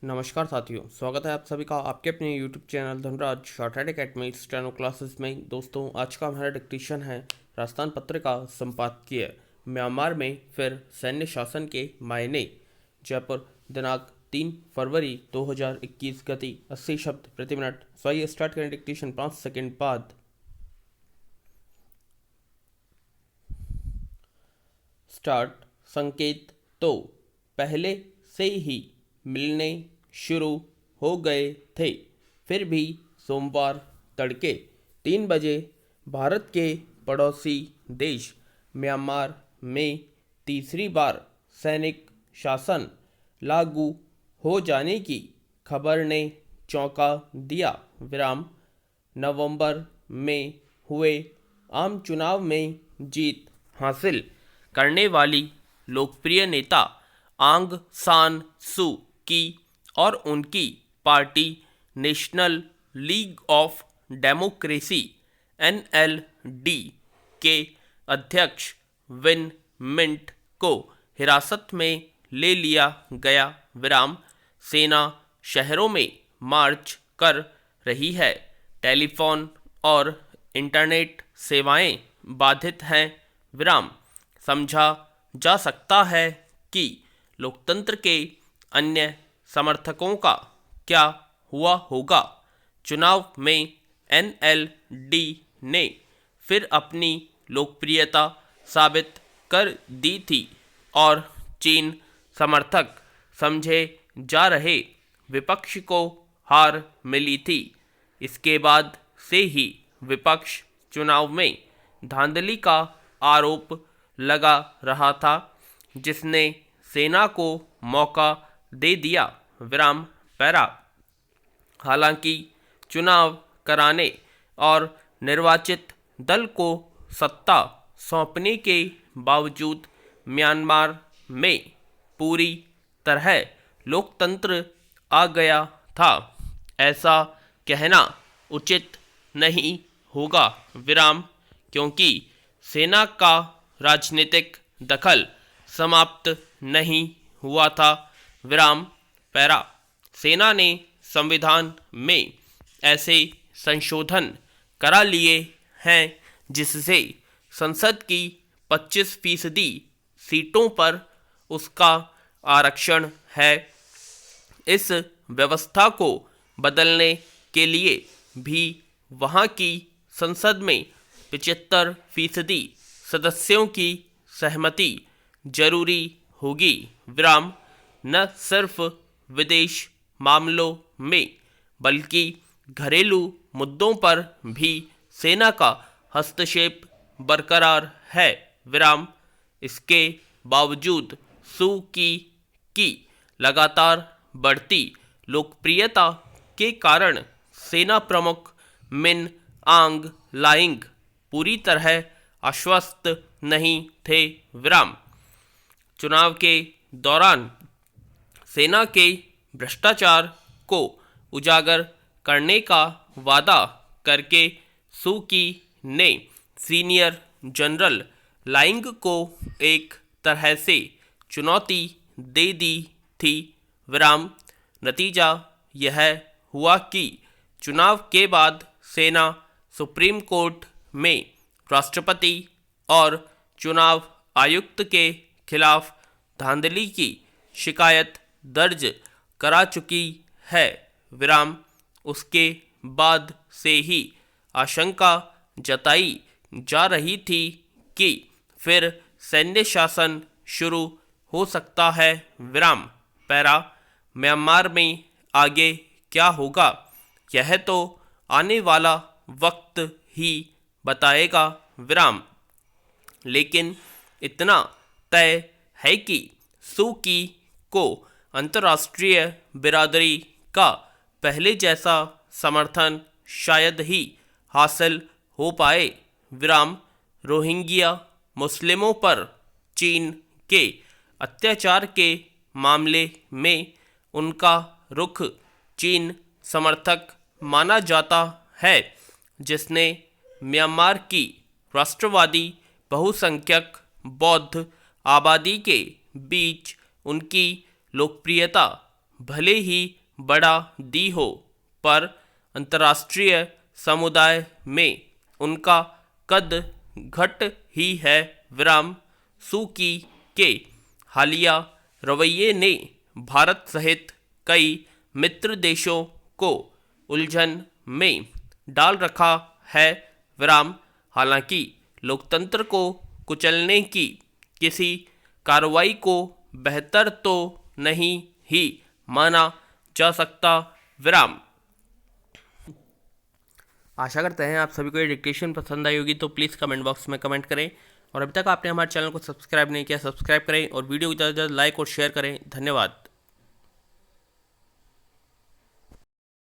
नमस्कार साथियों, स्वागत है आप सभी का आपके अपने YouTube channel Dhanraj shorthand academy steno classes में। दोस्तों, आज का हमारा डिक्टेशन है राजस्थान पत्रिका संपादकीय म्यांमार में फिर सैन्य शासन के मायने। जयपुर, दिनांक 3 फरवरी 2021। गति 80 शब्द प्रति मिनट। सो स्टार्ट करें डिक्टेशन 5 सेकंड बाद। स्टार्ट। संकेत तो पहले से ही मिलने शुरू हो गए थे, फिर भी सोमवार तड़के 3 बजे भारत के पड़ोसी देश म्यांमार में तीसरी बार सैनिक शासन लागू हो जाने की खबर ने चौंका दिया। विराम। नवंबर में हुए आम चुनाव में जीत हासिल करने वाली लोकप्रिय नेता आंग सान सू की और उनकी party national league of democracy NLD के अध्यक्ष विन मिंट को हिरासत में ले लिया गया। विराम। सेना शहरों में मार्च कर रही है, टेलीफोन और इंटरनेट सेवाएं बाधित हैं। विराम। समझा जा सकता है कि लोकतंत्र के अन्य समर्थकों का क्या हुआ होगा। चुनाव में NLD ने फिर अपनी लोकप्रियता साबित कर दी थी और चीन समर्थक समझे जा रहे विपक्ष को हार मिली थी। इसके बाद से ही विपक्ष चुनाव में धांधली का आरोप लगा रहा था, जिसने सेना को मौका दे दिया। विराम पैरा। हालांकि चुनाव कराने और निर्वाचित दल को सत्ता सौंपने के बावजूद म्यांमार में पूरी तरह लोकतंत्र आ गया था, ऐसा कहना उचित नहीं होगा। विराम। क्योंकि सेना का राजनीतिक दखल समाप्त नहीं हुआ था। विराम पैरा। सेना ने संविधान में ऐसे संशोधन करा लिए हैं जिससे संसद की 25% सीटों पर उसका आरक्षण है। इस व्यवस्था को बदलने के लिए भी वहाँ की संसद में 75% सदस्यों की सहमति जरूरी होगी। विराम। न सिर्फ विदेश मामलों में बल्कि घरेलू मुद्दों पर भी सेना का हस्तक्षेप बरकरार है। विराम। इसके बावजूद सू की लगातार बढ़ती लोकप्रियता के कारण सेना प्रमुख मिन आंग लाइंग पूरी तरह आश्वस्त नहीं थे। विराम। चुनाव के दौरान सेना के भ्रष्टाचार को उजागर करने का वादा करके सू की ने सीनियर जनरल लाइंग को एक तरह से चुनौती दे दी थी। विराम। नतीजा यह हुआ कि चुनाव के बाद सेना सुप्रीम कोर्ट में राष्ट्रपति और चुनाव आयुक्त के खिलाफ धांधली की शिकायत दर्ज करा चुकी है। विराम। उसके बाद से ही आशंका जताई जा रही थी कि फिर सैन्य शासन शुरू हो सकता है। विराम पैरा। म्यांमार में आगे क्या होगा, यह तो आने वाला वक्त ही बताएगा। विराम। लेकिन इतना तय है कि सू की को अंतर्राष्ट्रीय बिरादरी का पहले जैसा समर्थन शायद ही हासिल हो पाए। विराम। रोहिंग्या मुस्लिमों पर चीन के अत्याचार के मामले में उनका रुख चीन समर्थक माना जाता है, जिसने म्यांमार की राष्ट्रवादी बहुसंख्यक बौद्ध आबादी के बीच उनकी लोकप्रियता भले ही बढ़ा दी हो, पर अंतर्राष्ट्रीय समुदाय में उनका कद घट ही है विराम। सू की के हालिया रवैये ने भारत सहित कई मित्र देशों को उलझन में डाल रखा है विराम। हालांकि लोकतंत्र को कुचलने की किसी कार्रवाई को बेहतर तो नहीं ही माना जा सकता विराम। आशा करते हैं आप सभी को ये डिक्टेशन पसंद आई होगी, तो प्लीज़ कमेंट बॉक्स में कमेंट करें। और अभी तक आपने हमारे चैनल को सब्सक्राइब नहीं किया, सब्सक्राइब करें और वीडियो को ज़्यादा से ज़्यादा लाइक और शेयर करें। धन्यवाद।